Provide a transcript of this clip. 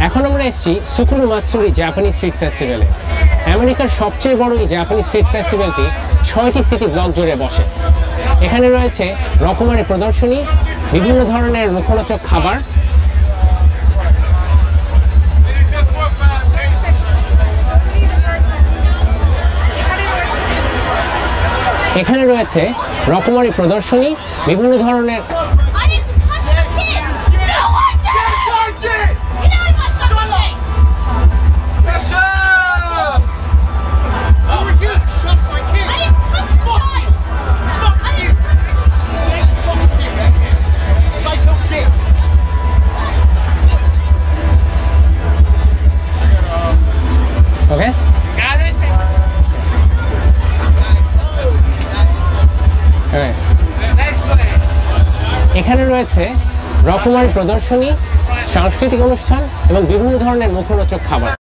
এখন আমরা এসেছি সুকুরু মাতসুরি জাপানিজ স্ট্রিট ফেস্টিভ্যালে। আমেরিকার সবচেয়ে বড় এই জাপানিজ স্ট্রিট ফেস্টিভ্যালটি 6টি সিটি ব্লক জুড়ে বসে। এখানে রয়েছে রকমারি প্রদর্শনী, বিভিন্ন ধরনের মুখরোচক খাবার, এখানে রয়েছে রকমারি প্রদর্শনী, বিভিন্ন ধরনের এখানে রয়েছে রকমারি প্রদর্শনী, সাংস্কৃতিক অনুষ্ঠান এবং বিভিন্ন ধরনের মুখরোচক খাবার।